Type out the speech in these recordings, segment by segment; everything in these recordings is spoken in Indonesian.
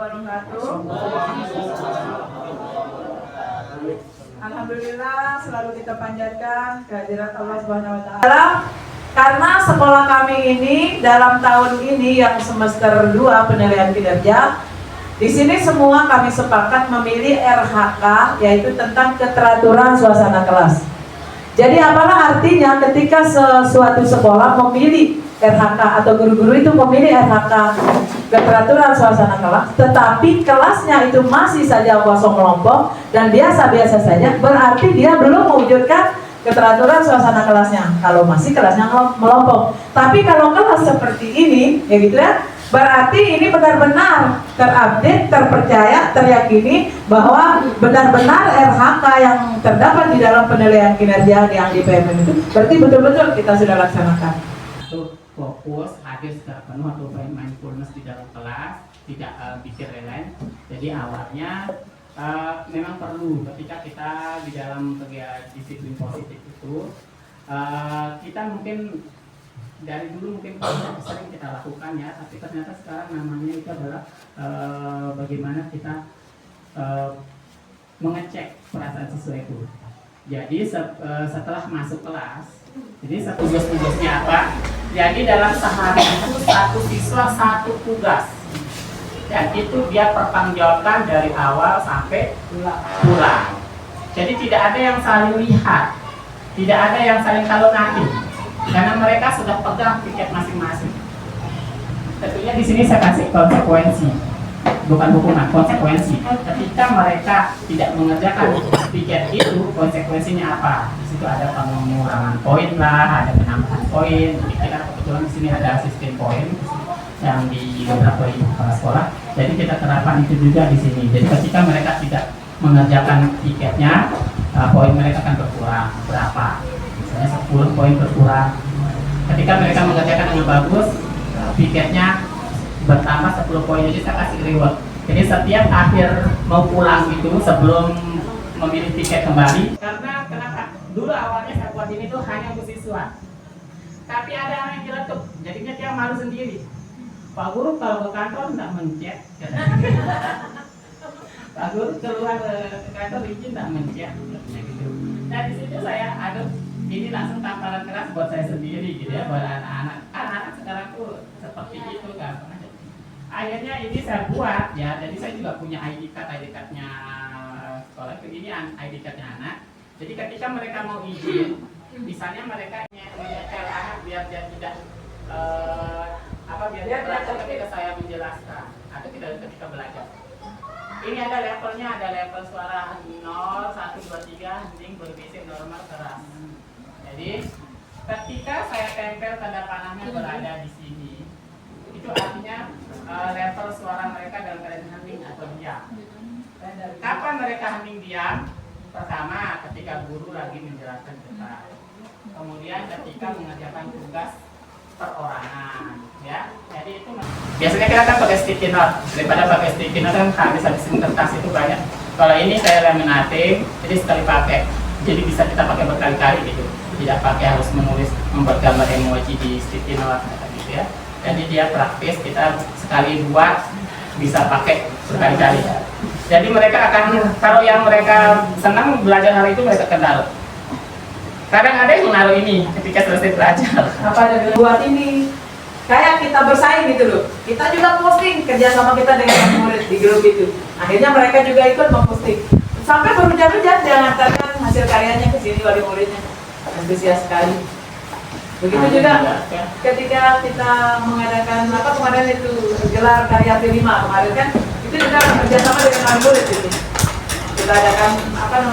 wabarakatuh. Alhamdulillah selalu kita panjatkan kehadirat Allah Subhanahu wa taala. Karena sekolah kami ini dalam tahun ini yang semester 2 penilaian kinerja, di sini semua kami sepakat memilih RHK, yaitu tentang keteraturan suasana kelas. Jadi apalah artinya ketika suatu sekolah memilih RHK atau guru-guru itu memilih RHK keteraturan suasana kelas, tetapi kelasnya itu masih saja kosong kelompok dan biasa-biasa saja, berarti dia belum mewujudkan keteraturan suasana kelasnya. Kalau masih kelasnya melompok, tapi kalau kelas seperti ini, ya gitu ya, berarti ini benar-benar terupdate, terpercaya, teryakini bahwa benar-benar RHK yang terdapat di dalam penilaian kinerja yang di PMM itu berarti betul-betul kita sudah laksanakan. Fokus, hadir secara penuh atau mindfulness di dalam kelas, tidak pikir lain. Jadi awalnya memang perlu ketika kita di dalam kegiatan disiplin positif itu kita mungkin dari dulu mungkin sering kita lakukan ya, tapi ternyata sekarang namanya itu adalah bagaimana kita mengecek perasaan siswa itu. Jadi setelah masuk kelas, jadi tugas-tugasnya apa? Jadi dalam sehari itu satu siswa satu tugas, dan itu dia pertanggungjawabkan dari awal sampai pulang. Jadi tidak ada yang saling lihat, tidak ada yang saling tahu nanti, karena mereka sudah pegang tiket masing-masing. Tentunya di sini saya kasih konsekuensi, bukan hukuman, konsekuensi. Ketika mereka tidak mengerjakan tiket itu, konsekuensinya apa? Di situ ada pengurangan poin lah, ada penambahan poin. Jadi kita kebetulan di sini ada sistem poin yang di beberapa kepala sekolah. Jadi kita terapkan itu juga di sini. Jadi ketika mereka tidak mengerjakan tiketnya, poin mereka akan berkurang. Berapa? Misalnya 10 poin berkurang. Ketika mereka mengerjakan dengan bagus, tiketnya bertambah 10 poin. Jadi saya kasih reward. Jadi setiap akhir mau pulang itu sebelum memilih tiket kembali. Karena kenapa? Dulu awalnya saya buat ini tuh hanya untuk siswa. Tapi ada anak yang jeletuk, jadinya dia malu sendiri. Pak Guru kalau ke kantor tidak mencet. Pak Guru keluar ke kantor izin tidak mencet. Gitu. Nah di situ saya aduh ini langsung tamparan keras buat saya sendiri gitu ya, buat anak-anak. Anak-anak sekarang tuh seperti itu kan. Akhirnya ini saya buat ya, jadi saya juga punya ID card-nya sekolah itu, ini ID cardnya anak. Jadi ketika mereka mau izin, misalnya mereka menyetel anak biar dia tidak biar dia belajar ketika saya menjelaskan atau ketika belajar. Ini ada levelnya, ada level suara 0, 1, 2, 3, hening, berbisik, normal, keras. Jadi ketika saya tempel tanda panahnya berada di sini, itu artinya level suara mereka dalam keadaan hening atau diam. Kapan mereka hening diam? Pertama, ketika guru lagi menjelaskan cepat. Kemudian ketika mengerjakan tugas perorangan, ya. Jadi itu biasanya kita kan pakai sticky note. Daripada pakai sticky note kan habis-habisin kertas itu banyak. Kalau ini saya laminating, jadi sekali pakai. Jadi bisa kita pakai berkali-kali gitu. Tidak pakai harus membuat gambar emoji di sticky note gitu ya. Jadi dia praktis, kita sekali buat bisa pakai berkali-kali. Jadi mereka akan, kalau yang mereka senang belajar hari itu mereka kenal. Kadang ada yang menaruh ini ketika selesai belajar. Apa dari buat ini? Kayak kita bersaing gitu loh. Kita juga posting kerjasama kita dengan murid di grup itu. Akhirnya mereka juga ikut memposting. Sampai berhujan-hujan dia ngantarkan hasil karyanya ke sini wali muridnya. Antusias sekali. Begitu juga ketika kita mengadakan kemarin itu gelar karya T5 kemarin kan, itu juga kerjasama dengan wali murid itu. Kita adakan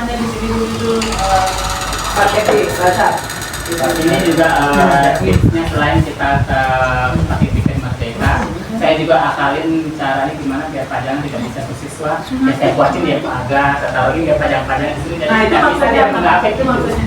di sini dulu marketing bahasa. Ini juga tipsnya selain kita pakai tiket merdeka, saya juga akalin caranya gimana biar pajangan tidak bisa ke siswa. Ya saya buatin dia pagar, saya taruhin dia pajang-pajang di sini. Jadi tidak bisa dia menggapek itu maksudnya.